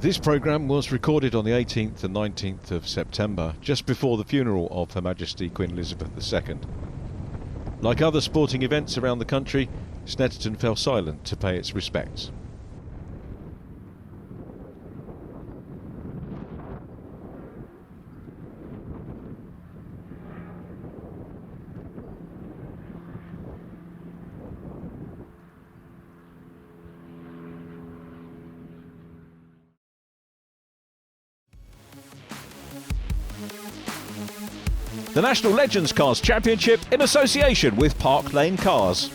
This programme was recorded on the 18th and 19th of September, just before the funeral of Her Majesty Queen Elizabeth II. Like other sporting events around the country, Snetterton fell silent to pay its respects. The National Legends Cars Championship in association with Parc Lane Cars.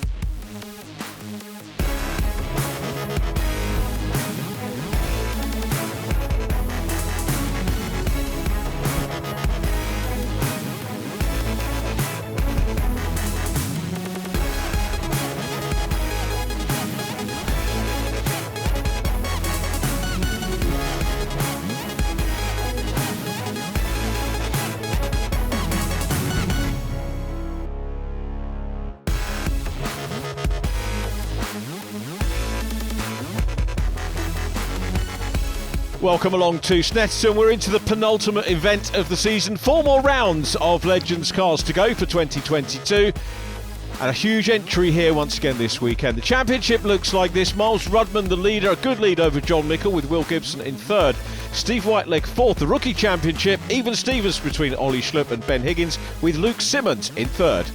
Welcome along to Snetterton. We're into the penultimate event of the season. 4 more rounds of Legends Cars to go for 2022. And a huge entry here once again this weekend. The championship looks like this. Miles Rudman the leader, a good lead over John Mickle with Will Gibson in third. Steve Whiteleg fourth. The rookie championship, even Stevens between Ollie Schlupp and Ben Higgins with Luke Simmons in third.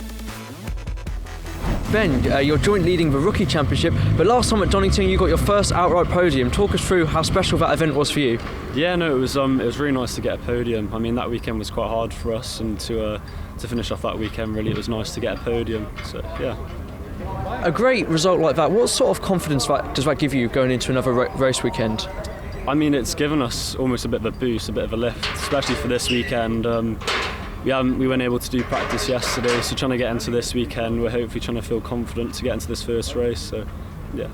Ben, you're joint leading the Rookie Championship, but last time at Donington you got your first outright podium. Talk us through how special that event was for you. Yeah, no, it was really nice to get a podium. I mean, that weekend was quite hard for us, and to finish off that weekend, really, it was nice to get a podium. So, yeah. A great result like that, what sort of confidence does that give you going into another race weekend? I mean, it's given us almost a bit of a boost, a bit of a lift, especially for this weekend. We weren't able to do practice yesterday, so trying to get into this weekend, we're hopefully trying to feel confident to get into this first race, so yeah.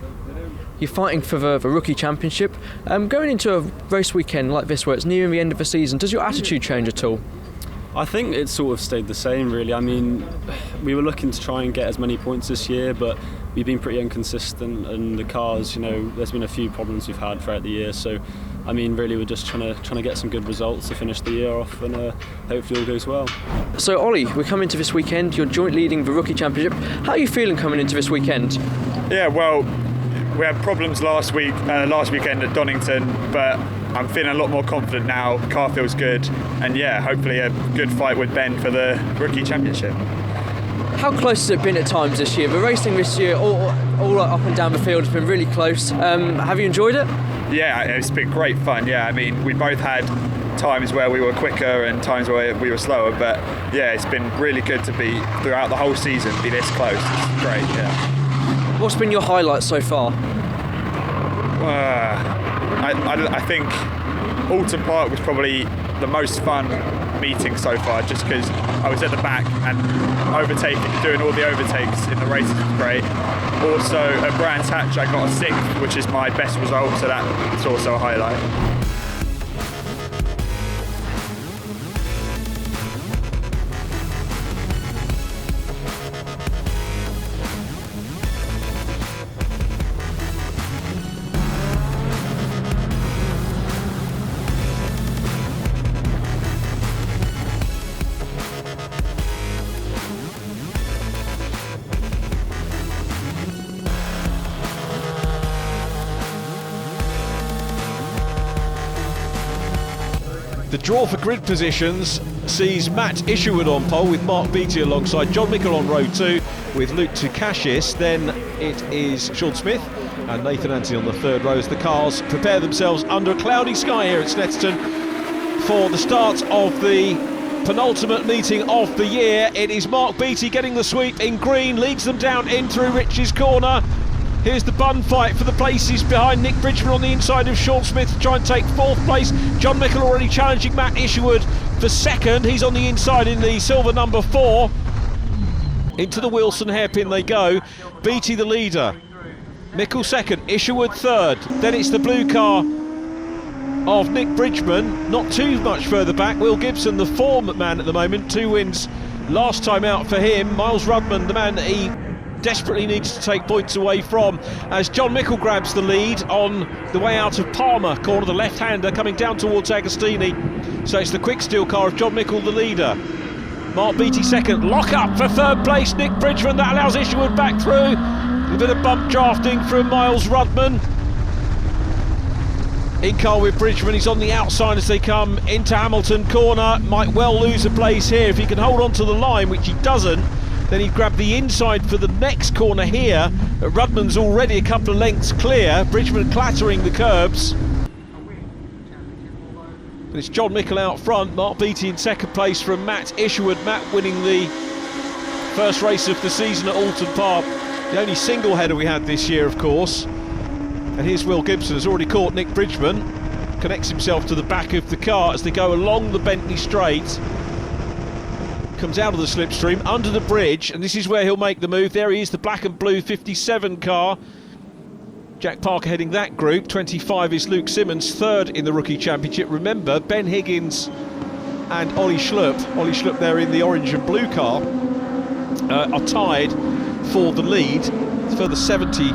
You're fighting for the Rookie Championship. Going into a race weekend like this where it's nearing the end of the season, does your attitude change at all? I think it's sort of stayed the same really. I mean, we were looking to try and get as many points this year, but we've been pretty inconsistent, and the cars, you know, there's been a few problems we've had throughout the year, so I mean, really, we're just trying to get some good results to finish the year off, and hopefully all goes well. So, Ollie, we're coming to this weekend. You're joint leading the Rookie Championship. How are you feeling coming into this weekend? Yeah, well, we had problems last weekend at Donington, but I'm feeling a lot more confident now. The car feels good, and yeah, hopefully a good fight with Ben for the Rookie Championship. How close has it been at times this year? The racing this year, all up and down the field, has been really close. Have you enjoyed it? Yeah, it's been great fun. Yeah, I mean, we both had times where we were quicker and times where we were slower, but yeah, it's been really good to be throughout the whole season, be this close. It's great, yeah. What's been your highlight so far? I think Alton Park was probably the most fun meeting so far, just because I was at the back and doing all the overtakes in the races was great. Also at Brands Hatch I got a 6th, which is my best result, so that's also a highlight. The draw for grid positions sees Matt Isherwood on pole with Mark Beattie alongside John Mickle on row 2 with Luke Tukashis. Then it is Sean Smith and Nathan Anthony on the third row as the cars prepare themselves under a cloudy sky here at Snetterton for the start of the penultimate meeting of the year. It is Mark Beattie getting the sweep in green, leads them down in through Rich's corner. Here's the bun fight for the places behind Nick Bridgman on the inside of Sean Smith to try and take 4th place. John Mickle already challenging Matt Isherwood for 2nd. He's on the inside in the silver number 4. Into the Wilson hairpin they go. Beattie the leader. Mickle 2nd, Isherwood 3rd. Then it's the blue car of Nick Bridgman, not too much further back. Will Gibson, the form man at the moment, 2 wins last time out for him. Miles Rudman, the man that he desperately needs to take points away from, as John Mickle grabs the lead on the way out of Palmer, corner, the left-hander coming down towards Agostini. So it's the quick steel car of John Mickle, the leader. Mark Beattie second, lock up for third place, Nick Bridgman, that allows Isherwood back through. A bit of bump drafting from Miles Rudman. In car with Bridgman, he's on the outside as they come into Hamilton corner. Might well lose a place here. If he can hold on to the line, which he doesn't, then he'd grab the inside for the next corner here. Rudman's already a couple of lengths clear. Bridgman clattering the curbs. And it's John Mickle out front. Mark Beattie in second place from Matt Isherwood. Matt winning the first race of the season at Alton Park. The only single header we had this year, of course. And here's Will Gibson, has already caught Nick Bridgman. Connects himself to the back of the car as they go along the Bentley Straight. Comes out of the slipstream, under the bridge, and this is where he'll make the move. There he is, the black and blue 57 car. Jack Parker heading that group. 25 is Luke Simmons, third in the Rookie Championship. Remember, Ben Higgins and Ollie Schlupp there in the orange and blue car, are tied for the lead. Further 70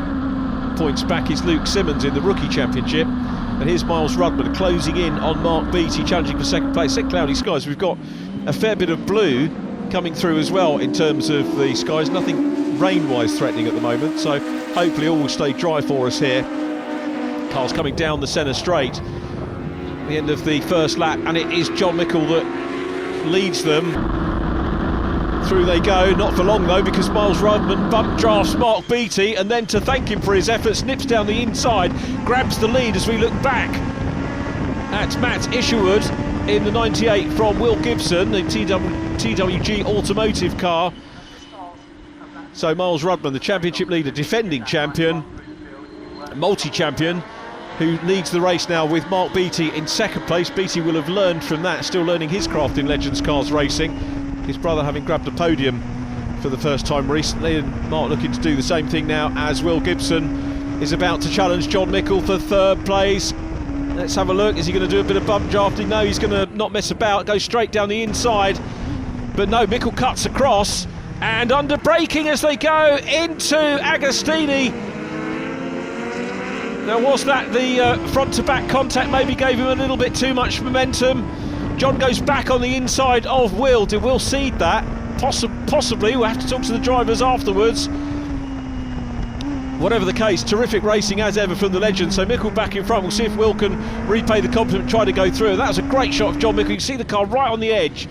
points back is Luke Simmons in the Rookie Championship. And here's Miles Rudman closing in on Mark Beattie, challenging for second place. Set cloudy skies. We've got a fair bit of blue coming through as well in terms of the skies. Nothing rain-wise threatening at the moment, so hopefully all will stay dry for us here. Cars coming down the centre straight. The end of the first lap, and it is John Mickle that leads them. Through they go, not for long though, because Miles Rudman bump drafts Mark Beattie, and then to thank him for his efforts, nips down the inside, grabs the lead as we look back at Matt Isherwood in the 98 from Will Gibson, the TWG Automotive car. So Miles Rudman, the championship leader, defending champion, multi-champion, who leads the race now with Mark Beattie in second place. Beattie will have learned from that, still learning his craft in Legends Cars racing. His brother having grabbed a podium for the first time recently, and Mark looking to do the same thing now as Will Gibson is about to challenge John Mickle for third place. Let's have a look. Is he going to do a bit of bump drafting? No, he's going to not mess about, go straight down the inside. But no, Mickle cuts across and under braking as they go into Agostini. Now, was that the front to back contact maybe gave him a little bit too much momentum? John goes back on the inside of Will. Did Will cede that? Possibly. We'll have to talk to the drivers afterwards. Whatever the case, terrific racing as ever from the legend. So Mickle back in front. We'll see if Will can repay the compliment, try to go through. That was a great shot of John Mickle. You can see the car right on the edge,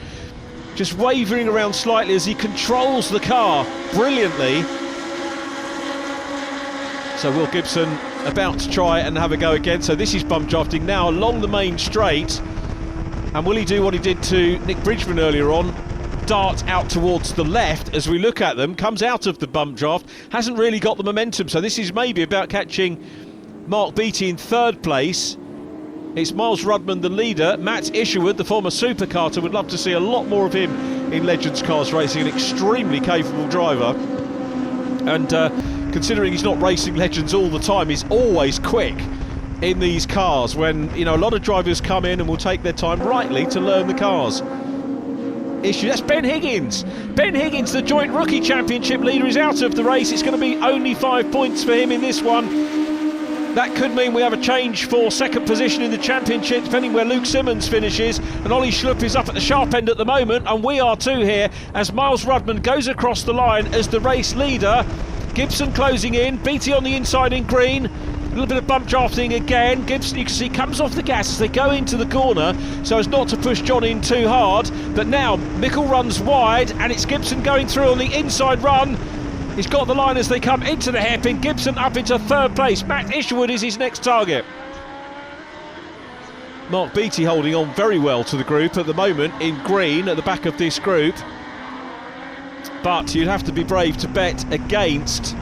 just wavering around slightly as he controls the car brilliantly. So Will Gibson about to try and have a go again. So this is bump drafting now along the main straight. And will he do what he did to Nick Bridgman earlier on? Dart out towards the left as we look at them, comes out of the bump draft, hasn't really got the momentum, so this is maybe about catching Mark Beattie in third place. It's Miles Rudman the leader. Matt Isherwood, the former supercarter, would love to see a lot more of him in Legends Cars racing, an extremely capable driver, and considering he's not racing Legends all the time, he's always quick in these cars when, you know, a lot of drivers come in and will take their time rightly to learn the cars. That's Ben Higgins. Ben Higgins, the joint rookie championship leader, is out of the race. It's going to be only 5 points for him in this one. That could mean we have a change for second position in the championship, depending where Luke Simmons finishes. And Ollie Schlupp is up at the sharp end at the moment, and we are too here as Miles Rudman goes across the line as the race leader. Gibson closing in, Beattie on the inside in green. A little bit of bump drafting again. Gibson, you can see, comes off the gas as they go into the corner so as not to push John in too hard. But now Mickle runs wide and it's Gibson going through on the inside run. He's got the line as they come into the hairpin. Gibson up into third place. Matt Isherwood is his next target. Mark Beattie holding on very well to the group at the moment in green at the back of this group. But you'd have to be brave to bet against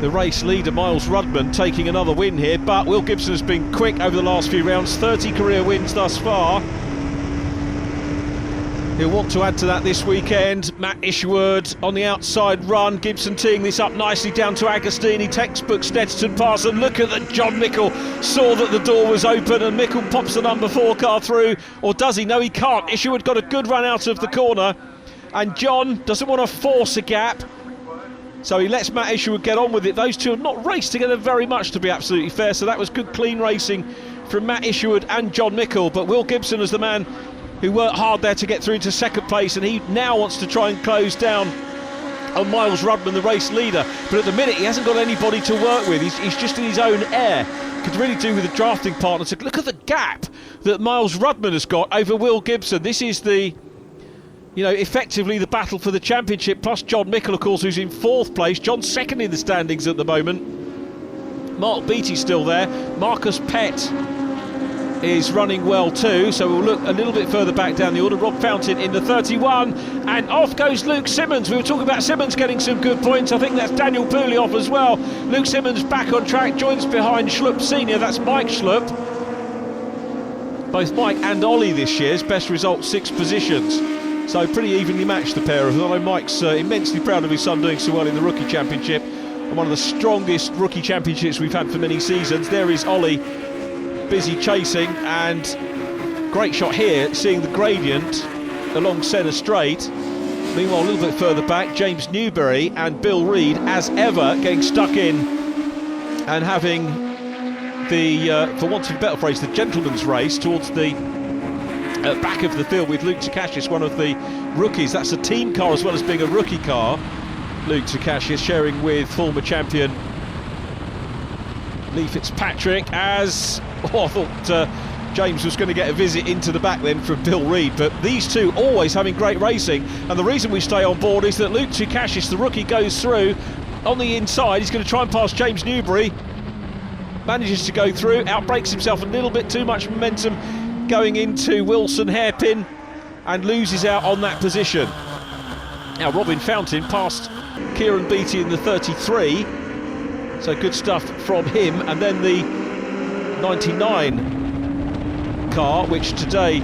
the race leader Miles Rudman taking another win here, but Will Gibson has been quick over the last few rounds, 30 career wins thus far. He'll want to add to that this weekend. Matt Isherwood on the outside run, Gibson teeing this up nicely down to Agostini, textbook Snetterton pass, and look at that, John Mickle saw that the door was open and Mickle pops the number 4 car through, or does he? No, he can't. Isherwood got a good run out of the corner, and John doesn't want to force a gap. So he lets Matt Isherwood get on with it. Those two have not raced together very much, to be absolutely fair, so that was good clean racing from Matt Isherwood and John Mickle. But Will Gibson is the man who worked hard there to get through to second place, and he now wants to try and close down on Miles Rudman, the race leader. But at the minute he hasn't got anybody to work with. He's just in his own air. Could really do with a drafting partner. So look at the gap that Miles Rudman has got over Will Gibson. This is the, you know, effectively the battle for the championship, plus John Mickle, of course, who's in fourth place. John's second in the standings at the moment. Mark Beattie's still there. Marcus Pett is running well too, so we'll look a little bit further back down the order. Rob Fountain in the 31, and off goes Luke Simmons. We were talking about Simmons getting some good points. I think that's Daniel Pooley off as well. Luke Simmons back on track, joins behind Schlupp Senior. That's Mike Schlupp. Both Mike and Ollie this year's best result 6 positions, so pretty evenly matched, the pair of them. Although Mike's immensely proud of his son doing so well in the rookie championship, and one of the strongest rookie championships we've had for many seasons. There is Ollie, busy chasing, and great shot here, seeing the gradient along centre straight. Meanwhile, a little bit further back, James Newberry and Bill Reid, as ever, getting stuck in and having the, for want of a better phrase, the gentleman's race towards the back of the field with Luke Takashis, one of the rookies. That's a team car as well as being a rookie car. Luke Takashis sharing with former champion Lee Fitzpatrick, as I thought James was going to get a visit into the back then from Bill Reid. But these two always having great racing, and the reason we stay on board is that Luke Takashis, the rookie, goes through on the inside. He's going to try and pass James Newberry, manages to go through, outbrakes himself a little bit, too much momentum going into Wilson Hairpin, and loses out on that position. Now Robin Fountain passed Kieran Beattie in the 33, so good stuff from him. And then the 99 car, which today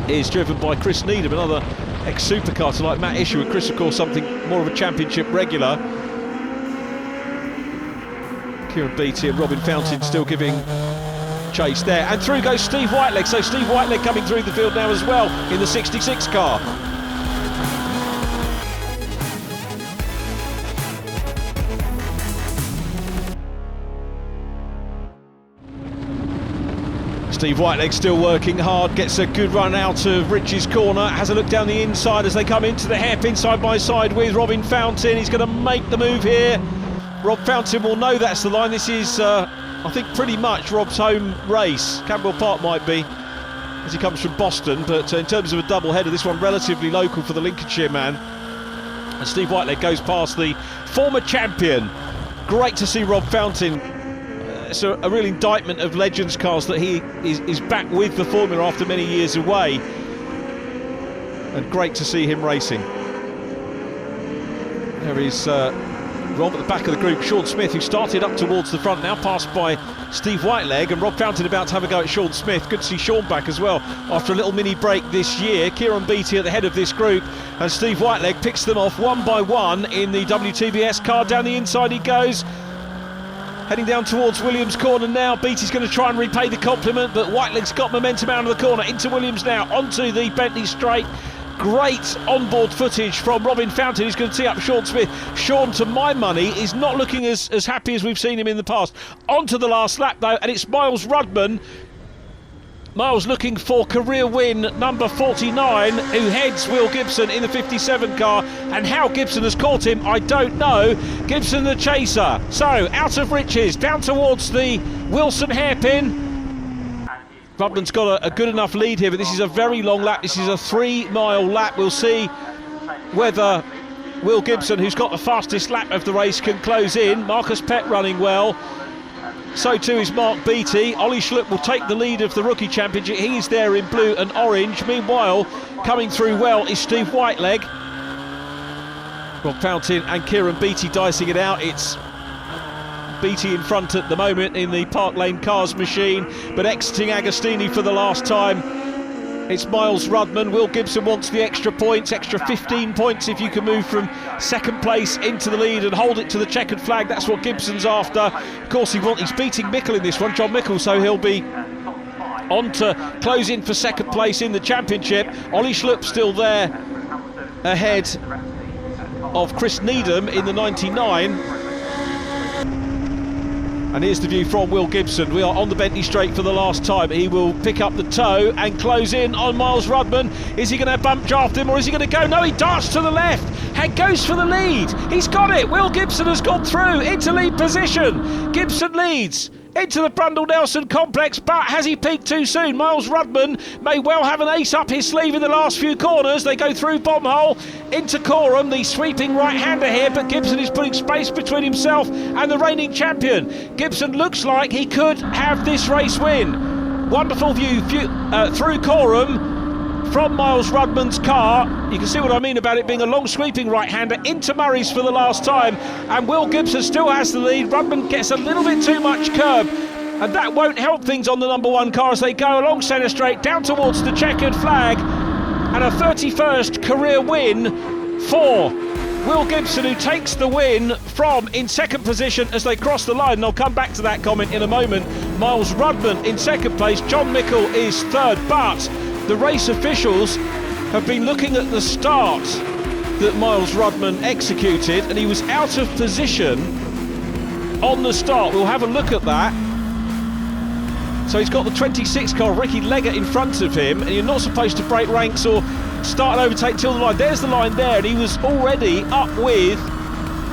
is driven by Chris Needham, another ex-supercar to like Matt Isherwood. Chris, of course, something more of a championship regular. Kieran Beattie and Robin Fountain still giving chase there, and through goes Steve Whiteleg. So Steve Whiteleg coming through the field now as well in the 66 car. Steve Whiteleg still working hard, gets a good run out of Rich's corner, has a look down the inside as they come into the hairpin side by side with Robin Fountain. He's going to make the move here. Rob Fountain will know that's the line. This is, I think, pretty much Rob's home race. Camberwell Park might be, as he comes from Boston, but in terms of a double header, this one relatively local for the Lincolnshire man. And Steve Whiteleg goes past the former champion. Great to see Rob Fountain. It's a real indictment of Legends cars that he is back with the formula after many years away, and great to see him racing. There is Rob at the back of the group, Sean Smith, who started up towards the front, now passed by Steve Whiteleg, and Rob Fountain about to have a go at Sean Smith. Good to see Sean back as well after a little mini break this year. Kieran Beattie at the head of this group, and Steve Whiteleg picks them off one by one in the WTBS car. Down the inside he goes, heading down towards Williams' corner now. Beattie's going to try and repay the compliment, but Whiteleg's got momentum out of the corner into Williams now, onto the Bentley straight. Great onboard footage from Robin Fountain, who's going to tee up Sean Smith. Sean, to my money, is not looking as happy as we've seen him in the past. Onto the last lap though, and it's Miles Rudman. Miles looking for career win number 49, who heads Will Gibson in the 57 car, and how Gibson has caught him, I don't know. Gibson the chaser. So, out of Riches, down towards the Wilson hairpin. Rudman's got a good enough lead here, but this is a very long lap. This is a 3-mile lap. We'll see whether Will Gibson, who's got the fastest lap of the race, can close in. Marcus Pett running well. So too is Mark Beattie. Ollie Schlupp will take the lead of the rookie championship. He's there in blue and orange. Meanwhile, coming through well is Steve Whiteleg. Rob Fountain and Kieran Beattie dicing it out. It's Beattie in front at the moment in the Park Lane Cars machine, but exiting Agostini for the last time. It's Miles Rudman. Will Gibson wants the extra points, extra 15 points if you can move from second place into the lead and hold it to the checkered flag. That's what Gibson's after. Of course, he's beating Mickle in this one, John Mickle, so he'll be on to close in for second place in the championship. Ollie Schlupp still there ahead of Chris Needham in the 99. And here's the view from Will Gibson. We are on the Bentley Straight for the last time. He will pick up the toe and close in on Miles Rudman. Is he going to bump draft him, or is he going to go? No, he darts to the left and goes for the lead. He's got it. Will Gibson has gone through into lead position. Gibson leads into the Brundle-Nelson complex, but has he peaked too soon? Miles Rudman may well have an ace up his sleeve in the last few corners. They go through Bombhole into Coram, the sweeping right-hander here, but Gibson is putting space between himself and the reigning champion. Gibson looks like he could have this race win. Wonderful view through Coram from Miles Rudman's car. You can see what I mean about it being a long sweeping right-hander into Murray's for the last time, and Will Gibson still has the lead. Rudman gets a little bit too much curb, and that won't help things on the number one car as they go along Centre Straight down towards the checkered flag, and a 31st career win for Will Gibson, who takes the win from in second position as they cross the line. And I'll come back to that comment in a moment. Miles Rudman in second place, John Mickle is third, but the race officials have been looking at the start that Miles Rudman executed, and he was out of position on the start. We'll have a look at that. So he's got the 26 car, Ricky Leggett, in front of him, and you're not supposed to break ranks or start and overtake till the line. There's the line there, and he was already up with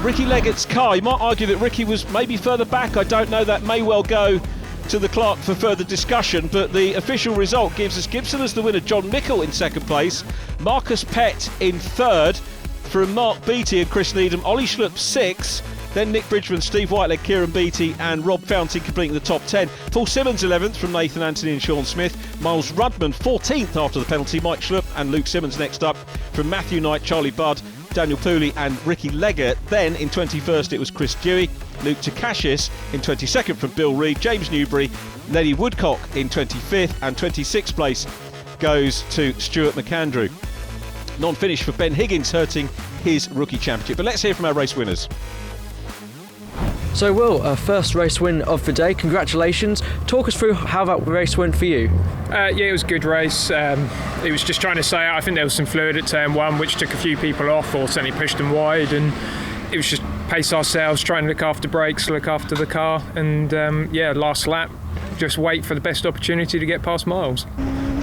Ricky Leggett's car. You might argue that Ricky was maybe further back. I don't know. That may well go to the clerk for further discussion, but the official result gives us Gibson as the winner, John Mickle in second place, Marcus Pett in third from Mark Beattie and Chris Needham, Ollie Schlupp 6, then Nick Bridgman, Steve Whiteleg, Kieran Beattie and Rob Fountain completing the top 10. Paul Simmons 11th from Nathan Anthony and Sean Smith, Miles Rudman 14th after the penalty, Mike Schlupp and Luke Simmons next up from Matthew Knight, Charlie Budd, Daniel Pooley and Ricky Leggett. Then in 21st it was Chris Dewey, Luke Takashis in 22nd from Bill Reid, James Newbury, Lenny Woodcock in 25th, and 26th place goes to Stuart McAndrew. Non-finish for Ben Higgins, hurting his rookie championship. But let's hear from our race winners. So Will, first race win of the day, congratulations. Talk us through how that race went for you. Yeah, it was a good race. It was just trying to stay out. I think there was some fluid at turn one which took a few people off or certainly pushed them wide, and it was just pace ourselves, trying to look after brakes, look after the car, and last lap, just wait for the best opportunity to get past Miles.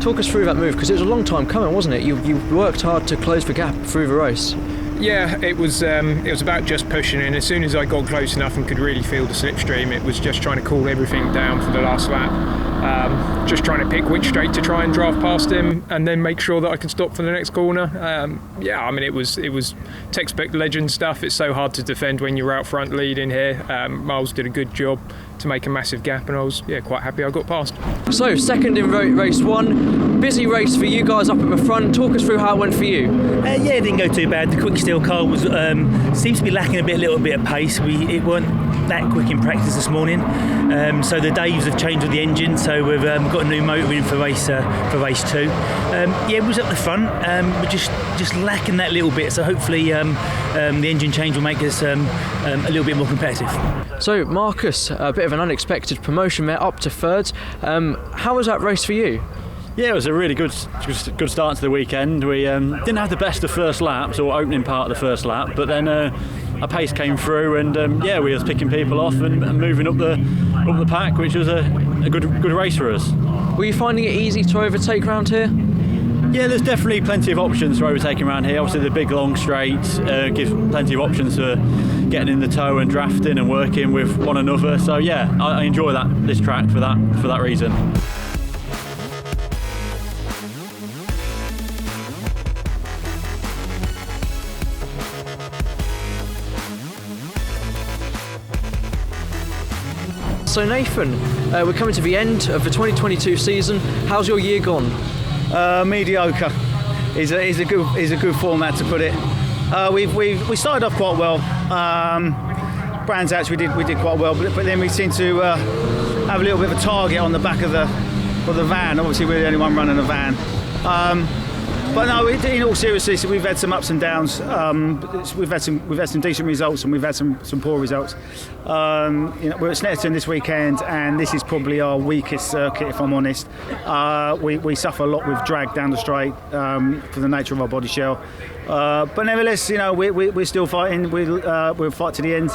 Talk us through that move, because it was a long time coming, wasn't it? You worked hard to close the gap through the race. Yeah, it was about just pushing, and as soon as I got close enough and could really feel the slipstream, it was just trying to cool everything down for the last lap. Just trying to pick which straight to try and drive past him, and then make sure that I could stop for the next corner. It was textbook legend stuff. It's so hard to defend when you're out front leading here. Miles did a good job to make a massive gap, and I was quite happy I got past. So second in race one, busy race for you guys up at the front. Talk us through how it went for you. It didn't go too bad. The quick steel car was seems to be lacking a little bit of pace. It weren't that quick in practice this morning, so the Daves have changed with the engine, so we've got a new motor in for race 2. It was up the front. We're just lacking that little bit, so hopefully the engine change will make us a little bit more competitive. So Marcus, a bit of an unexpected promotion there, up to third. How was that race for you? Yeah, it was a really good start to the weekend. We didn't have the best of first laps or opening part of the first lap, but then our pace came through, and we was picking people off and moving up the pack, which was a good race for us. Were you finding it easy to overtake around here? Yeah, there's definitely plenty of options for overtaking around here. Obviously, the big long straights give plenty of options for getting in the toe and drafting and working with one another. So yeah, I enjoy this track for that reason. So Nathan, we're coming to the end of the 2022 season. How's your year gone? Mediocre is a good format to put it. We started off quite well. Brands Hatch we did quite well, but then we seemed to have a little bit of a target on the back of the van. Obviously we're the only one running a van. But no, in all seriousness, we've had some ups and downs. We've had some decent results, and we've had some poor results. We're at Snetterton this weekend, and this is probably our weakest circuit, if I'm honest. We suffer a lot with drag down the straight for the nature of our body shell. But nevertheless, we're still fighting. We'll fight to the end,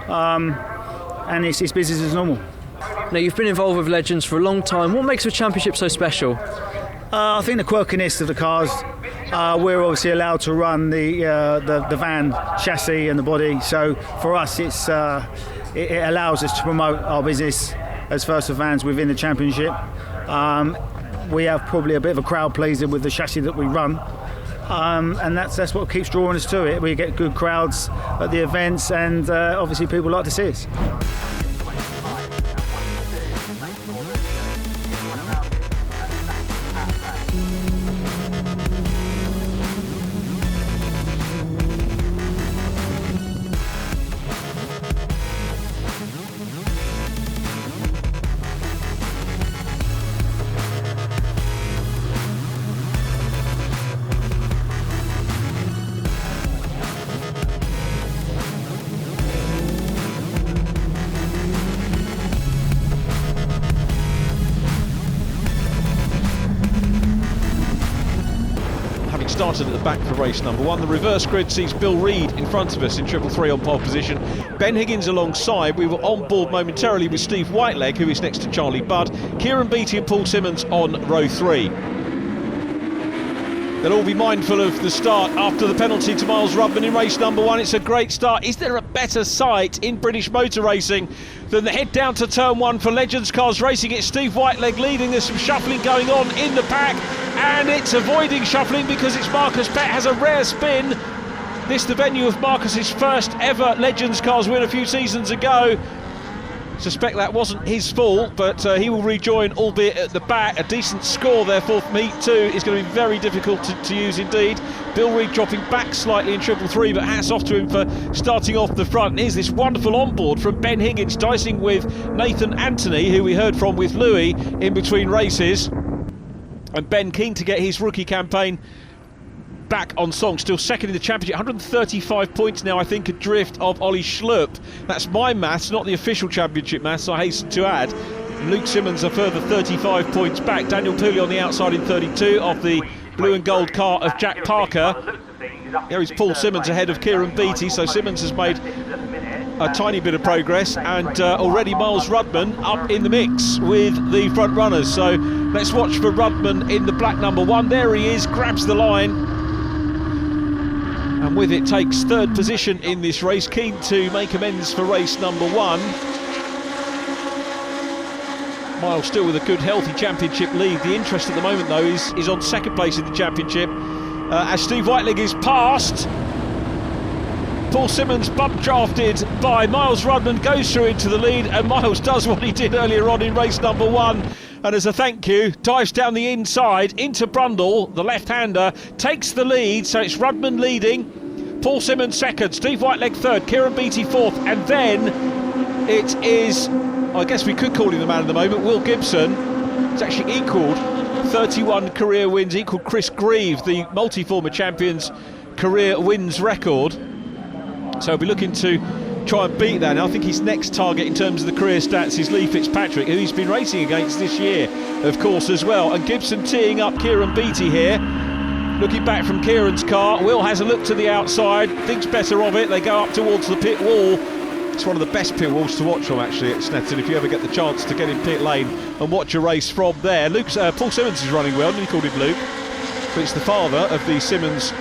and it's business as normal. Now, you've been involved with Legends for a long time. What makes the championship so special? I think the quirkiness of the cars. We're obviously allowed to run the van chassis and the body. So for us, it allows us to promote our business as first of vans within the championship. We have probably a bit of a crowd pleaser with the chassis that we run. And that's what keeps drawing us to it. We get good crowds at the events, and obviously people like to see us. Started at the back for race number 1. The reverse grid sees Bill Reid in front of us in 333 on pole position. Ben Higgins alongside. We were on board momentarily with Steve Whiteleg, who is next to Charlie Budd. Kieran Beattie and Paul Simmons on row 3. They'll all be mindful of the start after the penalty to Miles Rudman in race number 1. It's a great start. Is there a better sight in British motor racing than the head down to turn 1 for Legends Cars Racing? It's Steve Whiteleg leading. There's some shuffling going on in the pack, and it's avoiding shuffling because it's Marcus Pett has a rare spin. This the venue of Marcus's first ever Legends Cars win a few seasons ago. Suspect that wasn't his fault, but he will rejoin, albeit at the back. A decent score therefore from Heat 2 is going to be very difficult to use indeed. Bill Reid dropping back slightly in 333, but hats off to him for starting off the front. And here's this wonderful onboard from Ben Higgins, dicing with Nathan Anthony, who we heard from with Louis in between races. And Ben keen to get his rookie campaign back on song, still second in the championship, 135 points now, I think, adrift of Ollie Schlupp. That's my maths, not the official championship maths, I hasten to add. Luke Simmons a further 35 points back. Daniel Pooley on the outside in 32 of the blue and gold car of Jack Parker. Here is Paul Simmons ahead of Kieran Beattie, so Simmons has made a tiny bit of progress, and already Miles Rudman up in the mix with the front runners. So let's watch for Rudman in the black number 1. There he is, grabs the line, and with it takes third position in this race, keen to make amends for race number 1. Miles still with a good healthy championship lead. The interest at the moment though is on second place in the championship as Steve Whiteleg is passed. Paul Simmons bump drafted by Miles Rudman, goes through into the lead, and Miles does what he did earlier on in race number 1, and as a thank you dives down the inside into Brundle. The left-hander takes the lead, so it's Rudman leading, Paul Simmons second, Steve Whiteleg third, Kieran Beattie fourth, and then it is, I guess we could call him the man of the moment, Will Gibson. It's actually equalled 31 career wins, equalled Chris Grieve, the multi-former champion's career wins record. So we'll be looking to try and beat that. And I think his next target in terms of the career stats is Lee Fitzpatrick, who he's been racing against this year, of course, as well. And Gibson teeing up Kieran Beattie here. Looking back from Kieran's car, Will has a look to the outside, thinks better of it. They go up towards the pit wall. It's one of the best pit walls to watch from, actually, at Snetterton, if you ever get the chance to get in pit lane and watch a race from there. Paul Simmons is running well, and he called him Luke, but it's the father of the Simmons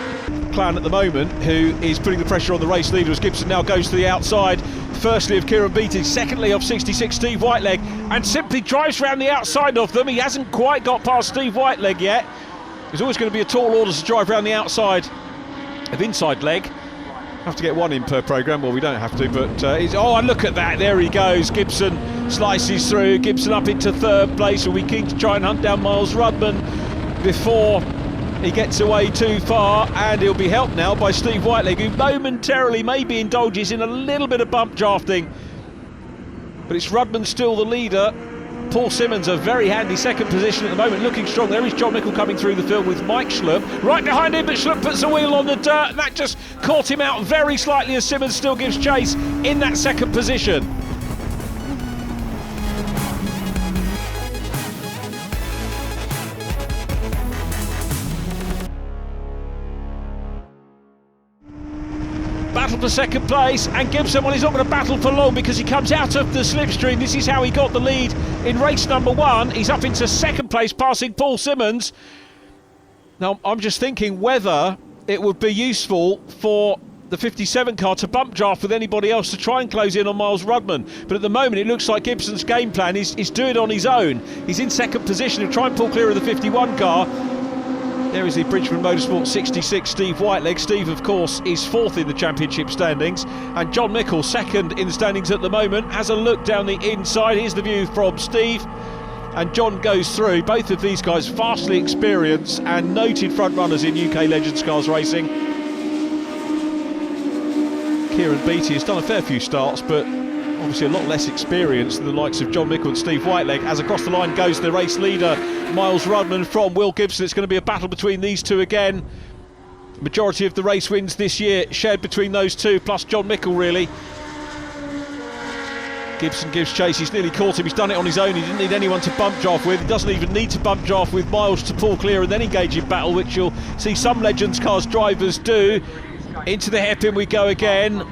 clan at the moment who is putting the pressure on the race leader as Gibson now goes to the outside, firstly of Kieran Beattie, secondly of 66 Steve Whiteleg, and simply drives around the outside of them. He hasn't quite got past Steve Whiteleg yet. There's always going to be a tall order to drive around the outside of inside leg. Have to get one in per programme. Well, we don't have to, but oh, and look at that, there he goes. Gibson slices through, Gibson up into third place, and we keen to try and hunt down Miles Rudman before he gets away too far, and he'll be helped now by Steve Whiteleg, who momentarily maybe indulges in a little bit of bump drafting, but it's Rudman still the leader. Paul Simmons, a very handy second position at the moment, looking strong. There is John Mickle coming through the field with Mike Schlupp right behind him, but Schlupp puts the wheel on the dirt, and that just caught him out very slightly as Simmons still gives chase in that second position. Battle for second place, and Gibson, well, he's not going to battle for long because he comes out of the slipstream. This is how he got the lead in race number 1. He's up into second place, passing Paul Simmons. Now, I'm just thinking whether it would be useful for the 57 car to bump draft with anybody else to try and close in on Miles Rudman. But at the moment, it looks like Gibson's game plan is do it on his own. He's in second position to try and pull clear of the 51 car. There is the Bridgman Motorsport 66, Steve Whiteleg. Steve, of course, is 4th in the championship standings. And John Mickle, 2nd in the standings at the moment, has a look down the inside. Here's the view from Steve. And John goes through. Both of these guys vastly experienced and noted front runners in UK Legends Cars racing. Kieran Beattie has done a fair few starts, but obviously a lot less experience than the likes of John Mickle and Steve Whiteleg. As across the line goes the race leader, Miles Rudman from Will Gibson. It's going to be a battle between these two again. Majority of the race wins this year shared between those two, plus John Mickle, really. Gibson gives chase. He's nearly caught him. He's done it on his own. He didn't need anyone to bump draft with. He doesn't even need to bump draft with Miles to pull clear and then engage in battle, which you'll see some Legends Cars drivers do. Into the hairpin we go again.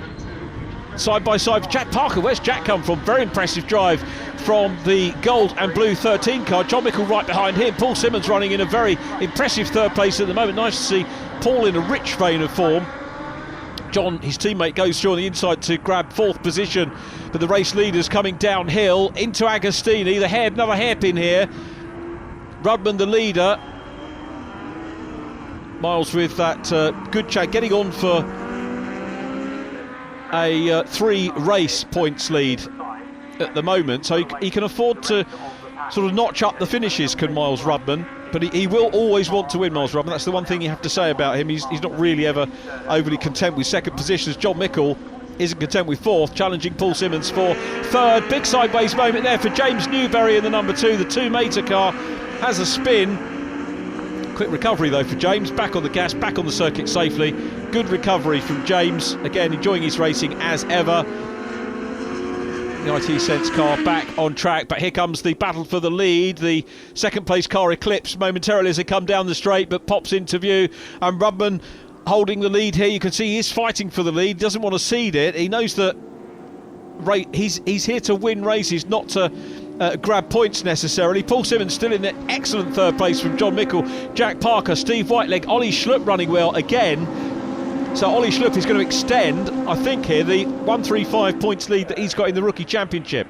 Side by side, Jack Parker. Where's Jack come from? Very impressive drive from the gold and blue 13 car. John Mickle right behind him. Paul Simmons running in a very impressive third place at the moment. Nice to see Paul in a rich vein of form. John, his teammate, goes through on the inside to grab 4th position, but the race leader's coming downhill into Agostini. Another hairpin here. Rudman the leader. Miles with that good chat, getting on for a 3 race points lead at the moment, so he can afford to sort of notch up the finishes, can Miles Rudman, but he will always want to win, Miles Rudman. That's the one thing you have to say about him. He's not really ever overly content with second positions. John Mickle isn't content with 4th, challenging Paul Simmons for 3rd. Big sideways moment there for James Newberry in the number 2. The 2-metre car has a spin. Quick recovery though for James, back on the gas, back on the circuit safely. Good recovery from James, again enjoying his racing as ever. The IT Sense car back on track, but here comes the battle for the lead. The second place car eclipsed momentarily as they come down the straight, but pops into view, and Rudman holding the lead here. You can see he's fighting for the lead, doesn't want to cede it. He knows that he's here to win races, not to grab points necessarily. Paul Simmons still in the excellent 3rd place from John Mickle, Jack Parker, Steve Whiteleg, Ollie Schlupp running well again. So Ollie Schlupp is going to extend, I think here, the 135 points lead that he's got in the rookie championship.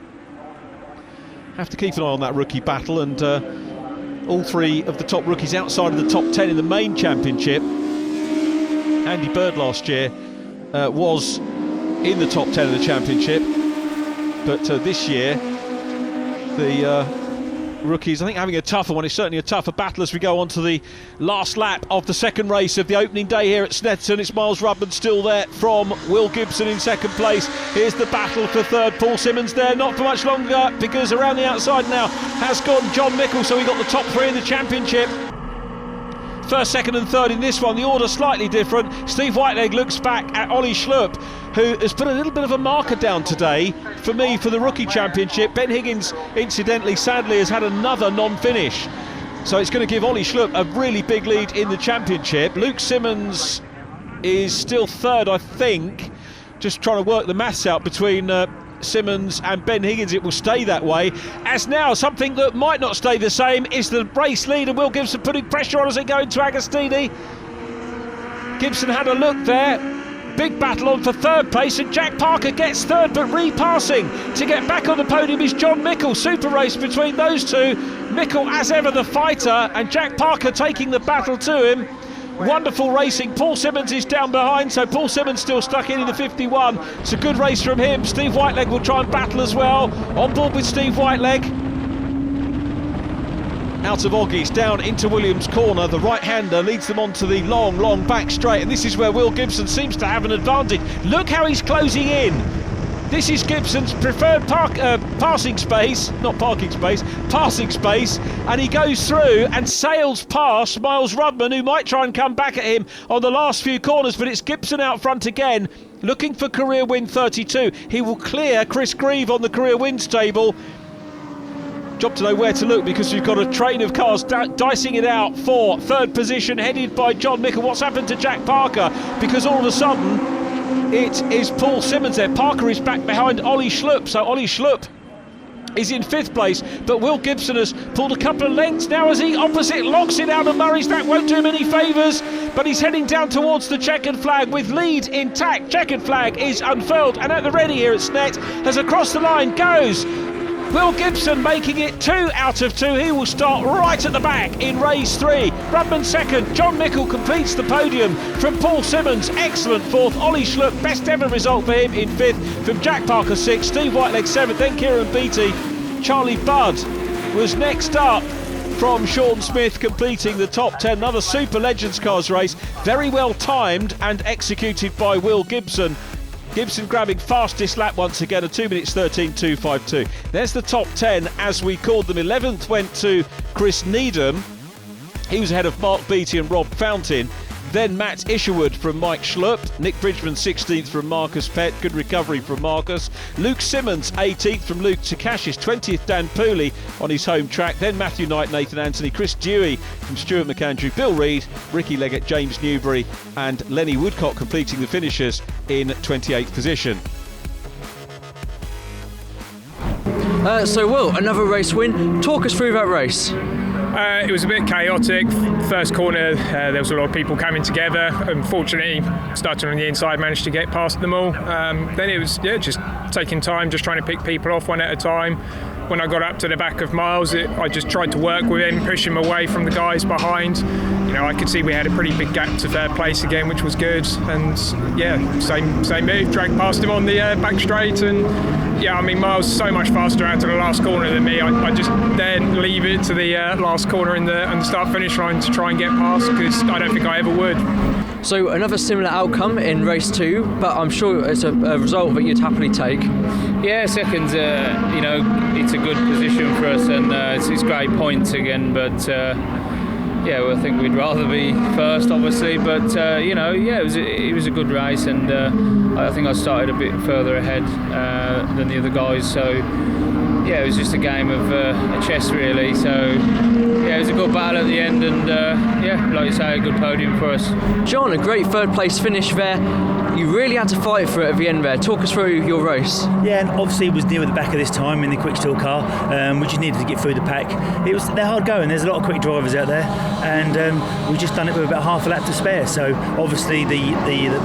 Have to keep an eye on that rookie battle, and all 3 of the top rookies outside of the top 10 in the main championship. Andy Bird last year was in the top 10 of the championship, but this year the rookies, I think, having a tougher one. It's certainly a tougher battle as we go on to the last lap of the second race of the opening day here at Snetterton. It's Miles Rudman still there from Will Gibson in second place. Here's the battle for 3rd. Paul Simmons there, not for much longer, because around the outside now has gone John Mickle, so we got the top 3 in the championship. 1st, 2nd and 3rd in this one. The order slightly different. Steve Whiteleg looks back at Ollie Schlupp, who has put a little bit of a marker down today for me for the rookie championship. Ben Higgins, incidentally, sadly, has had another non-finish, so it's going to give Ollie Schlupp a really big lead in the championship. Luke Simmons is still 3rd, I think. Just trying to work the maths out between Simmons and Ben Higgins. It will stay that way. As now, something that might not stay the same is the race leader, Will Gibson, putting pressure on as they go into Agostini. Gibson had a look there. Big battle on for 3rd place, and Jack Parker gets 3rd, but repassing to get back on the podium is John Mickle. Super race between those two. Mickle, as ever, the fighter, and Jack Parker taking the battle to him. Wonderful racing. Paul Simmons is down behind, so Paul Simmons still stuck in the 51. It's a good race from him. Steve Whiteleg will try and battle as well. On board with Steve Whiteleg. Out of Oggies, down into Williams' corner. The right-hander leads them onto the long back straight, and this is where Will Gibson seems to have an advantage. Look how he's closing in. This is Gibson's preferred passing space, not parking space, passing space, and he goes through and sails past Miles Rudman, who might try and come back at him on the last few corners, but it's Gibson out front again, looking for career win 32. He will clear Chris Grieve on the career wins table. Job to know where to look, because we've got a train of cars dicing it out for third position, headed by John Mickle. What's happened to Jack Parker? Because all of a sudden it is Paul Simmons there. Parker is back behind Ollie Schlupp, so Ollie Schlupp is in 5th place, but Will Gibson has pulled a couple of lengths now as he opposite locks it out of Murray's. That won't do him any favours, but he's heading down towards the checkered flag with lead intact. Checkered flag is unfurled, and at the ready here at Snet, as across the line goes Will Gibson, making it 2 out of 2. He will start right at the back in race 3. Rudman second. John Mickle completes the podium from Paul Simmons. Excellent 4th. Ollie Schlupp, best ever result for him in 5th. From Jack Parker 6th. Steve Whiteleg 7th. Then Kieran Beattie. Charlie Budd was next up from Sean Smith, completing the top 10. Another Super Legends Cars race. Very well timed and executed by Will Gibson. Gibson grabbing fastest lap once again, a 2 minutes 13.252. There's the top 10 as we called them. 11th went to Chris Needham. He was ahead of Mark Beattie and Rob Fountain. Then Matt Isherwood from Mike Schlupp. Nick Bridgman 16th from Marcus Pett. Good recovery from Marcus. Luke Simmons 18th from Luke Takashis. 20th Dan Pooley on his home track. Then Matthew Knight, Nathan Anthony, Chris Dewey from Stuart McAndrew, Bill Reid, Ricky Leggett, James Newbury and Lenny Woodcock completing the finishers in 28th position. So Will, another race win. Talk us through that race. It was a bit chaotic. First corner, there was a lot of people coming together. Unfortunately, starting on the inside, managed to get past them all. Then it was just taking time, just trying to pick people off one at a time. When I got up to the back of Miles, I just tried to work with him, push him away from the guys behind. You know, I could see we had a pretty big gap to third place again, which was good. And yeah, same move, dragged past him on the back straight. And yeah, I mean, Miles so much faster out to the last corner than me. I just then leave it to the last corner in the start-finish line to try and get past, because I don't think I ever would. So another similar outcome in race 2, but I'm sure it's a result that you'd happily take. Yeah, second, you know, it's a good position for us, and it's great points again, but yeah, well, I think we'd rather be first, obviously, but you know, yeah, it was a good race, and I think I started a bit further ahead than the other guys, so yeah, it was just a game of chess really. So yeah, it was a good battle at the end, and yeah, like you say, a good podium for us. John, a great third place finish there. You really had to fight for it at the end there. Talk us through your race. Yeah, and obviously it was near the back of this time in the quick steel car. We just needed to get through the pack. They're hard going. There's a lot of quick drivers out there, and we just done it with about half a lap to spare. So obviously the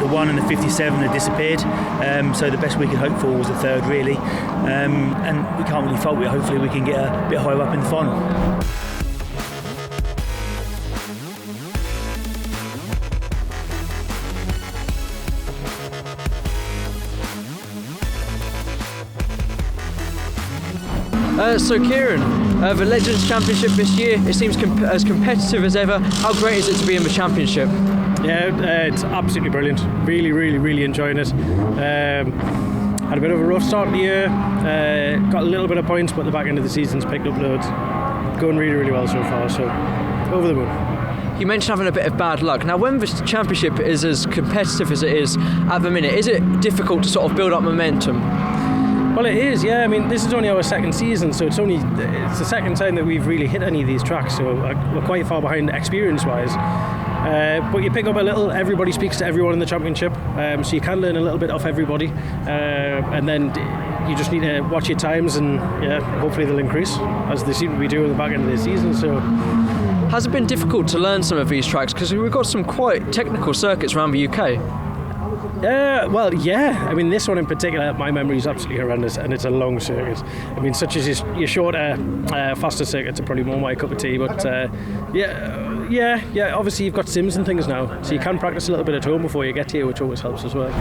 1 and the 57 had disappeared. So the best we could hope for was the third, really. And we can't really fault it. Hopefully we can get a bit higher up in the final. So Kieran, the Legends Championship this year, it seems as competitive as ever. How great is it to be in the championship? Yeah, it's absolutely brilliant. Really enjoying it. Had a bit of a rough start of the year. Got a little bit of points, but the back end of the season's picked up loads. Going really well so far, so over the moon. You mentioned having a bit of bad luck. Now, when the championship is as competitive as it is at the minute, is it difficult to sort of build up momentum? Well, it is, yeah. I mean, this is only our second season, so it's the second time that we've really hit any of these tracks, so we're quite far behind experience-wise. But you pick up a little, everybody speaks to everyone in the championship, so you can learn a little bit off everybody, and then you just need to watch your times, and yeah, hopefully they'll increase, as they seem to be doing at the back end of the season. So, has it been difficult to learn some of these tracks? Because we've got some quite technical circuits around the UK. Well, yeah. I mean, this one in particular, my memory is absolutely horrendous, and it's a long circuit. I mean, such as your shorter, faster circuits are probably more my cup of tea. But yeah. Obviously, you've got sims and things now, so you can practice a little bit at home before you get here, which always helps as well.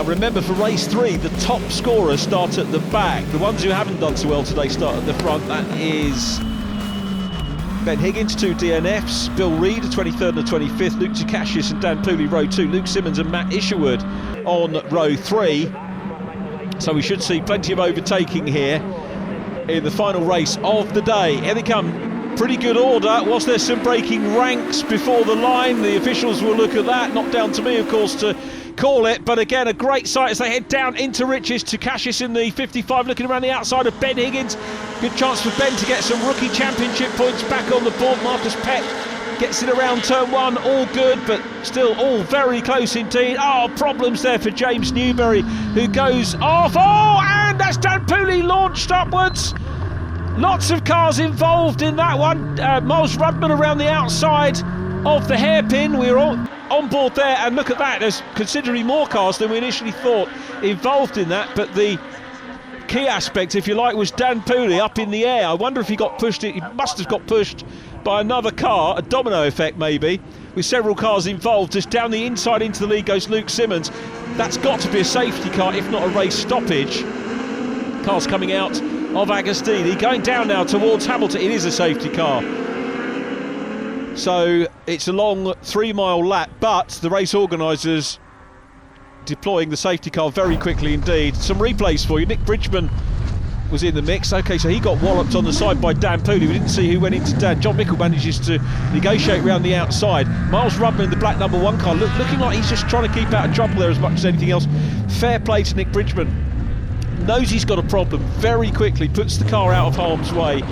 remember, for race 3, the top scorers start at the back. The ones who haven't done so well today start at the front. That is Ben Higgins, 2 DNFs, Bill Reid, a 23rd and a 25th, Luke Dukashis and Dan Pooley, row 2, Luke Simmons and Matt Isherwood on row 3. So we should see plenty of overtaking here in the final race of the day. Here they come, pretty good order. Was there some breaking ranks before the line? The officials will look at that, not down to me, of course, to call it, but again, a great sight as they head down into Riches. Dukashis in the 55 looking around the outside of Ben Higgins. Good chance for Ben to get some rookie championship points back on the board. Marcus Pett gets it around turn 1, all good, but still all very close indeed. Oh, problems there for James Newberry, who goes off. Oh, and that's Dan Pooley launched upwards. Lots of cars involved in that one. Miles Rudman around the outside of the hairpin. We're all on board there, and look at that, there's considerably more cars than we initially thought involved in that, but the key aspect, if you like, was Dan Pooley up in the air. I wonder if he got pushed, he must have got pushed by another car, a domino effect maybe, with several cars involved. Just down the inside into the lead goes Luke Simmons. That's got to be a safety car, if not a race stoppage. Cars coming out of Agostini, going down now towards Hamilton. It is a safety car. So it's a long 3-mile lap, but the race organisers deploying the safety car very quickly indeed. Some replays for you. Nick Bridgman was in the mix. Okay, so he got walloped on the side by Dan Pooley. We didn't see who went into Dan. John Mickle manages to negotiate around the outside. Miles Rudman in the black number 1 car, looking like he's just trying to keep out of trouble there as much as anything else. Fair play to Nick Bridgman. Knows he's got a problem very quickly, puts the car out of harm's way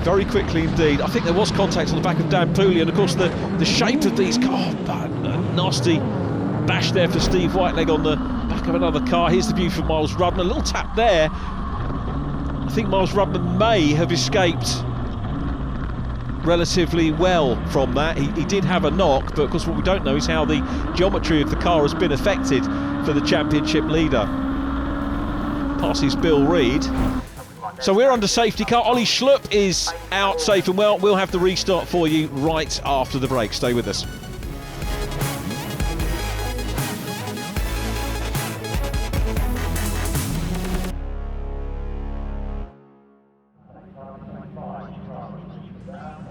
very quickly indeed. I think there was contact on the back of Dan Pooley, and of course the shape of these cars, a nasty bash there for Steve Whiteleg on the back of another car. Here's the view from Miles Rudman, a little tap there. I think Miles Rudman may have escaped relatively well from that. He did have a knock, but of course what we don't know is how the geometry of the car has been affected for the championship leader. Passes Bill Reid. So we're under safety car. Ollie Schlupp is out safe and well. We'll have the restart for you right after the break. Stay with us.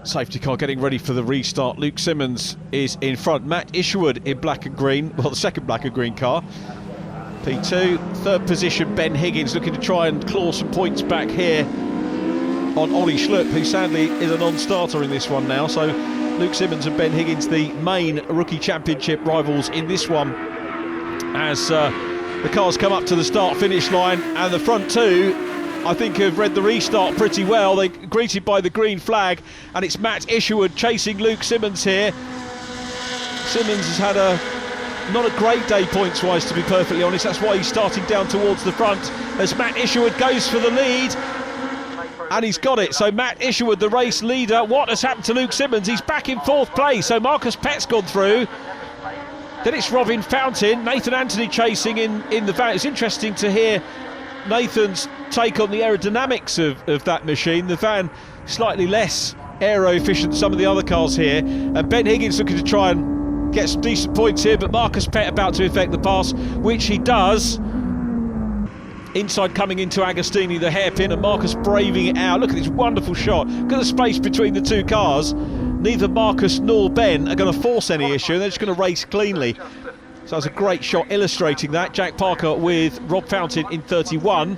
Safety car getting ready for the restart. Luke Simmons is in front. Matt Isherwood in black and green. Well, the second black and green car. P2, third position, Ben Higgins looking to try and claw some points back here on Ollie Schlupp, who sadly is a non-starter in this one now. So Luke Simmons and Ben Higgins, the main rookie championship rivals in this one, as the cars come up to the start-finish line, and the front two, I think, have read the restart pretty well. They're greeted by the green flag, and it's Matt Isherwood chasing Luke Simmons here. Simmons has had not a great day points-wise, to be perfectly honest. That's why he's starting down towards the front as Matt Isherwood goes for the lead. And he's got it. So Matt Isherwood, the race leader. What has happened to Luke Simmons? He's back in 4th place. So Marcus Pett's gone through. Then it's Robin Fountain. Nathan Anthony chasing in the van. It's interesting to hear Nathan's take on the aerodynamics of that machine. The van slightly less aero efficient than some of the other cars here. And Ben Higgins looking to try and get some decent points here, but Marcus Pett about to effect the pass, which he does. Inside coming into Agostini, the hairpin, and Marcus braving it out. Look at this wonderful shot. Look at the space between the two cars. Neither Marcus nor Ben are going to force any issue. They're just going to race cleanly. So that's a great shot illustrating that. Jack Parker with Rob Fountain in 31.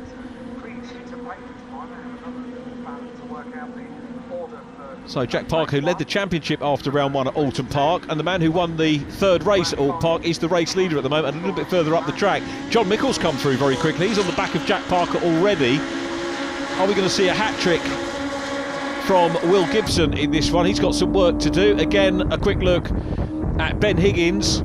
So Jack Parker, who led the championship after round 1 at Alton Park, and the man who won the 3rd race at Alton Park is the race leader at the moment, and a little bit further up the track. John Mickle's come through very quickly. He's on the back of Jack Parker already. Are we going to see a hat-trick from Will Gibson in this one? He's got some work to do. Again, a quick look at Ben Higgins.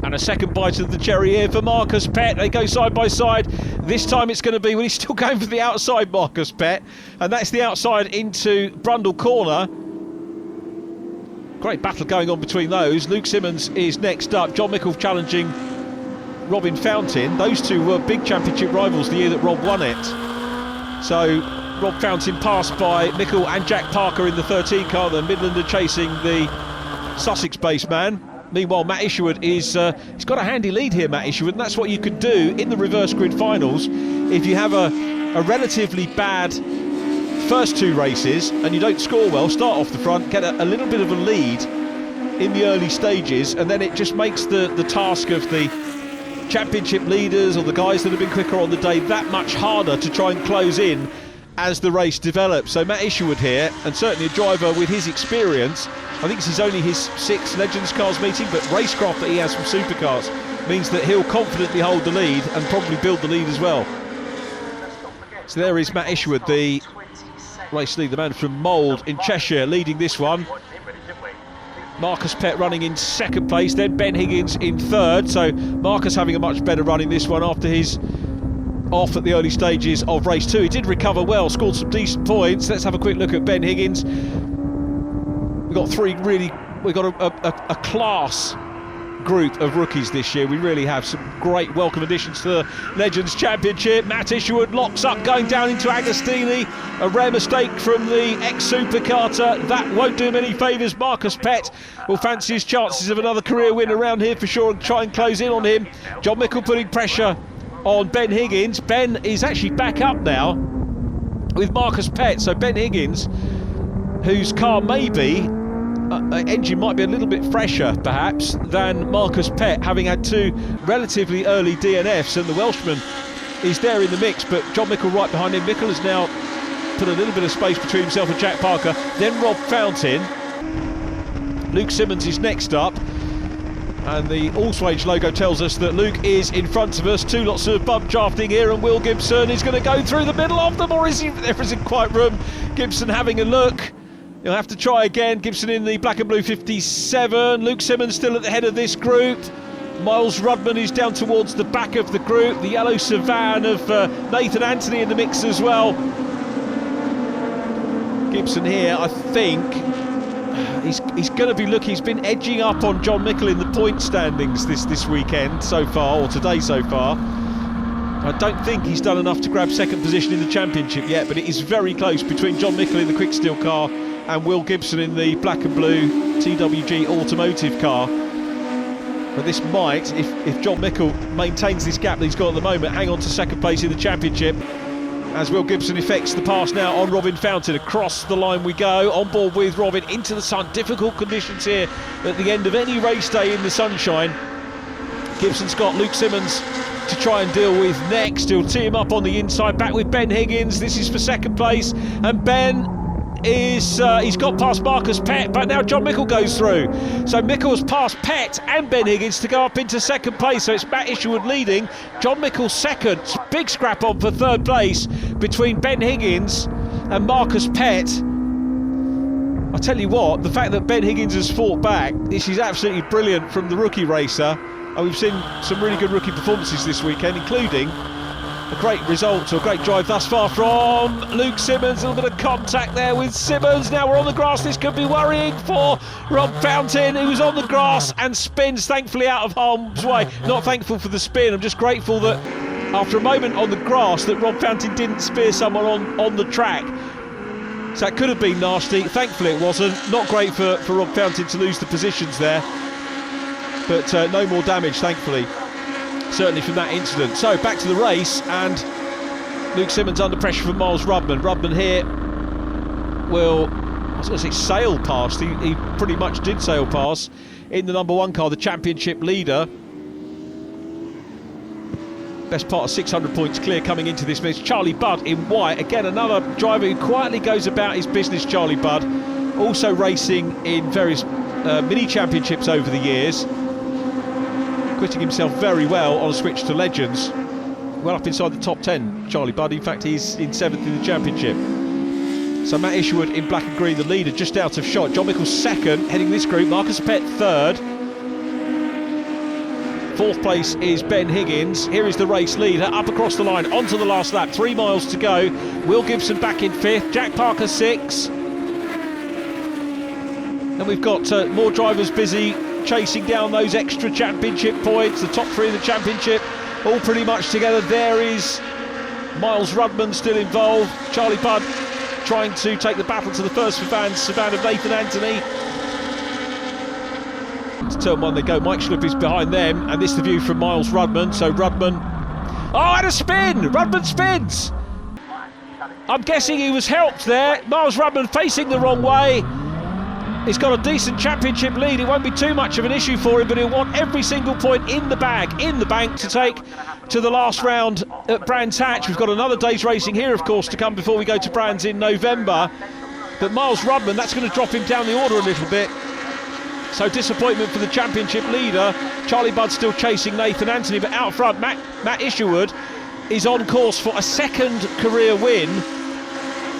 And a second bite of the cherry here for Marcus Pett. They go side by side. This time it's going to be, well, he's still going for the outside, Marcus Pett. And that's the outside into Brundle Corner. Great battle going on between those. Luke Simmons is next up. John Mickle challenging Robin Fountain. Those two were big championship rivals the year that Rob won it. So Rob Fountain passed by Mickle and Jack Parker in the 13 car. The Midlander chasing the Sussex-based man. Meanwhile, Matt Isherwood he's got a handy lead here, Matt Isherwood, and that's what you could do in the reverse grid finals if you have a relatively bad first two races and you don't score well. Start off the front, get a little bit of a lead in the early stages, and then it just makes the task of the championship leaders or the guys that have been quicker on the day that much harder to try and close in as the race develops. So Matt Isherwood here, and certainly a driver with his experience. I think this is only his 6th Legends Cars meeting, but racecraft that he has from Supercars means that he'll confidently hold the lead and probably build the lead as well. So there is Matt Isherwood, the race lead, the man from Mould in Cheshire, leading this one. Marcus Pett running in 2nd place, then Ben Higgins in 3rd. So Marcus having a much better run in this one after his off at the early stages of race 2. He did recover well, scored some decent points. Let's have a quick look at Ben Higgins. We've got a class group of rookies this year. We really have some great welcome additions to the Legends Championship. Matt Isherwood locks up going down into Agostini. A rare mistake from the ex-supercarter. That won't do him any favours. Marcus Pett will fancy his chances of another career win around here for sure and try and close in on him. John Mickle putting pressure on Ben Higgins. Ben is actually back up now with Marcus Pett. So Ben Higgins, whose car may be engine might be a little bit fresher perhaps than Marcus Pett, having had 2 relatively early DNFs, and the Welshman is there in the mix, but John Mickle right behind him. Mickle has now put a little bit of space between himself and Jack Parker, then Rob Fountain. Luke Simmons is next up, and the Allswage logo tells us that Luke is in front of us. 2 lots of bump drafting here, and Will Gibson is going to go through the middle of them, or is he? There isn't quite room. Gibson having a look. He'll have to try again. Gibson in the black and blue 57. Luke Simmons still at the head of this group. Miles Rudman is down towards the back of the group. The yellow Savan of Nathan Anthony in the mix as well. Gibson here, I think, he's going to be looking. He's been edging up on John Mickle in the point standings this weekend so far, or today so far. I don't think he's done enough to grab 2nd position in the championship yet, but it is very close between John Mickle in the quick steel car and Will Gibson in the black and blue TWG automotive car. But this might, if John Mickle maintains this gap that he's got at the moment, hang on to 2nd place in the championship, as Will Gibson effects the pass now on Robin Fountain. Across the line we go, on board with Robin into the sun. Difficult conditions here at the end of any race day in the sunshine. Gibson's got Luke Simmons to try and deal with next. He'll tee him up on the inside, back with Ben Higgins. This is for 2nd place, and Ben is he's got past Marcus Pett, but now John Mickle goes through. So Mickle's past Pett and Ben Higgins to go up into 2nd place. So it's Matt Isherwood leading, John Mickle 2nd. Big scrap on for 3rd place between Ben Higgins and Marcus Pett. I tell you what, the fact that Ben Higgins has fought back, this is absolutely brilliant from the rookie racer. And we've seen some really good rookie performances this weekend, including a great result, or a great drive thus far from Luke Simmons. A little bit of contact there with Simmons. Now we're on the grass. This could be worrying for Rob Fountain, who's on the grass and spins thankfully out of harm's way. Not thankful for the spin, I'm just grateful that after a moment on the grass that Rob Fountain didn't spear someone on the track. So that could have been nasty. Thankfully it wasn't. Not great for Rob Fountain to lose the positions there, but no more damage thankfully, certainly from that incident. So back to the race, and Luke Simmons under pressure from Miles Rudman. Rudman here will, I was going to say sail past, he pretty much did sail past in the number 1 car, the championship leader. Best part of 600 points clear coming into this match. Charlie Budd in white, again another driver who quietly goes about his business. Charlie Budd also racing in various mini championships over the years, quitting himself very well on a switch to Legends. Well up inside the top 10, Charlie Budd. In fact, he's in 7th in the championship. So Matt Isherwood in black and green, the leader, just out of shot. John Mickle 2nd, heading this group. Marcus Pett 3rd. 4th place is Ben Higgins. Here is the race leader, up across the line, onto the last lap. 3 miles to go. Will Gibson back in 5th. Jack Parker 6th. And we've got more drivers busy chasing down those extra championship points. The top 3 of the championship all pretty much together. There is Miles Rudman still involved. Charlie Budd trying to take the battle to the first for Savan of Nathan Anthony. Into turn one they go. Mike Schlupp is behind them, and this is the view from Miles Rudman. So Rudman, and a spin! Rudman spins! I'm guessing he was helped there. Miles Rudman facing the wrong way. He's got a decent championship lead. It won't be too much of an issue for him, but he'll want every single point in the bag, in the bank, to take to the last round at Brands Hatch. We've got another day's racing here, of course, to come before we go to Brands in November. But Miles Rudman, that's going to drop him down the order a little bit. So disappointment for the championship leader. Charlie Budd still chasing Nathan Anthony, but out front, Matt Isherwood is on course for a second career win.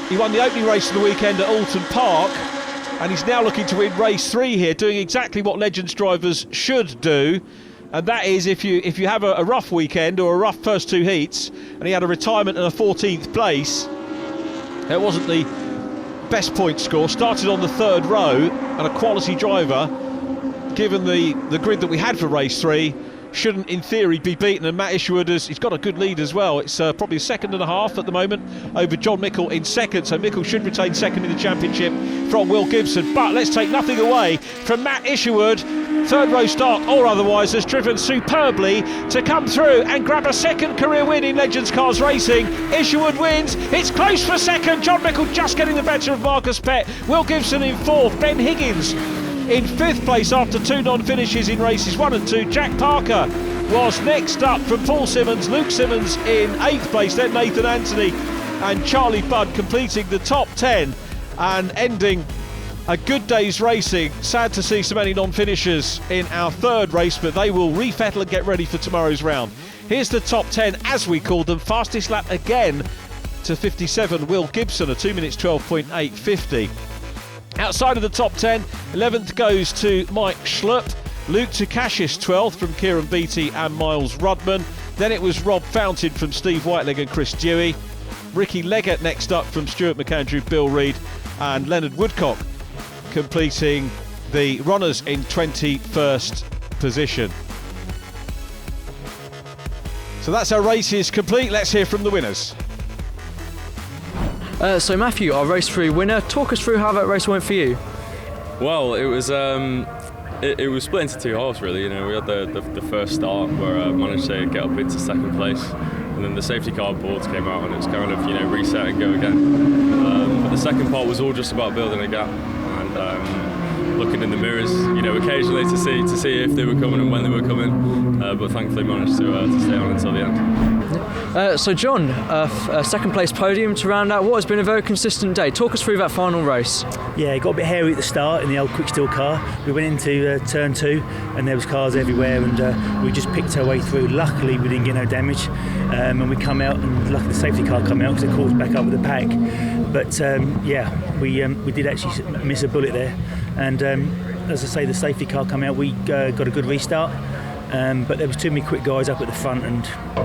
He won the opening race of the weekend at Alton Park, and he's now looking to win race 3 here, doing exactly what Legends drivers should do, and that is if you have a rough weekend or a rough first 2 heats, and he had a retirement and a 14th place. It wasn't the best point score, started on the 3rd row, and a quality driver, given the grid that we had for race 3, shouldn't in theory be beaten. And Matt Isherwood, he's got a good lead as well. It's probably a second and a half at the moment over John Mickle in second, so Mickle should retain second in the championship from Will Gibson. But let's take nothing away from Matt Isherwood. 3rd row start or otherwise has driven superbly to come through and grab a second career win in Legends Cars Racing. Isherwood wins. It's close for second. John Mickle just getting the better of Marcus Pett. Will Gibson in 4th. Ben Higgins in 5th place after 2 non-finishes in races 1 and 2. Jack Parker was next up from Paul Simmons. Luke Simmons in 8th place, then Nathan Anthony and Charlie Budd completing the top 10 and ending a good day's racing. Sad to see so many non-finishers in our 3rd race, but they will refettle and get ready for tomorrow's round. Here's the top 10, as we called them. Fastest lap again to 57, Will Gibson, a 2 minutes 12.850. Outside of the top 10, 11th goes to Mike Schlupp. Luke Tukashis 12th from Kieran Beattie and Miles Rudman. Then it was Rob Fountain from Steve Whiteleg and Chris Dewey. Ricky Leggett next up from Stuart McAndrew, Bill Reid and Leonard Woodcock completing the runners in 21st position. So that's our races complete. Let's hear from the winners. So Matthew, our race 3 winner, talk us through how that race went for you. Well, it was split into 2 halves really. You know, we had the first start where I managed to get up into 2nd place, and then the safety car boards came out and it was kind of, you know, reset and go again. But the second part was all just about building a gap and looking in the mirrors, you know, occasionally to see if they were coming and when they were coming. But thankfully managed to stay on until the end. So John, a 2nd place podium to round out what has been a very consistent day. Talk us through that final race. Yeah, it got a bit hairy at the start in the old quick steel car. We went into turn 2 and there was cars everywhere, and we just picked our way through. Luckily we didn't get no damage, and we come out, and luckily the safety car come out because it caught us back up with the pack. But we did actually miss a bullet there, and as I say, the safety car come out, we got a good restart. But there was too many quick guys up at the front and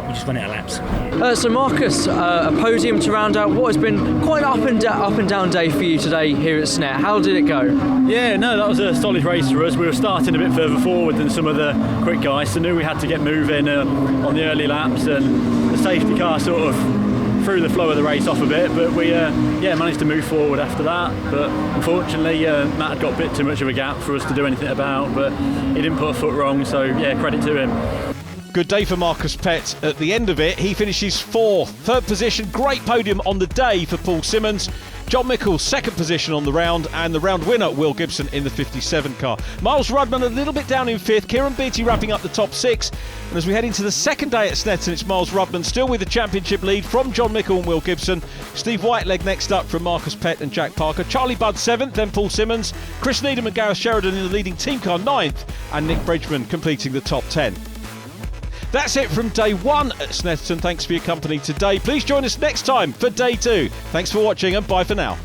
we just ran out of laps. So Marcus, a podium to round out what has been quite an up and down day for you today here at Snet. How did it go? Yeah, no, that was a solid race for us. We were starting a bit further forward than some of the quick guys, so knew we had to get moving on the early laps, and the safety car sort of threw the flow of the race off a bit, but we managed to move forward after that. But unfortunately Matt had got a bit too much of a gap for us to do anything about, but he didn't put a foot wrong, so yeah, credit to him. Good day for Marcus Pett at the end of it. He finishes 4th. 3rd position, great podium on the day for Paul Simmons. John Mickle, 2nd position on the round, and the round winner, Will Gibson, in the 57 car. Miles Rudman a little bit down in 5th. Kieran Beattie wrapping up the top 6. And as we head into the 2nd day at Snetterton, it's Miles Rudman still with the championship lead from John Mickle and Will Gibson. Steve Whiteleg next up from Marcus Pett and Jack Parker. Charlie Budd 7th, then Paul Simmons. Chris Needham and Gareth Sheridan in the leading team car 9th, and Nick Bridgman completing the top 10. That's it from day 1 at Snetterton. Thanks for your company today. Please join us next time for day 2. Thanks for watching and bye for now.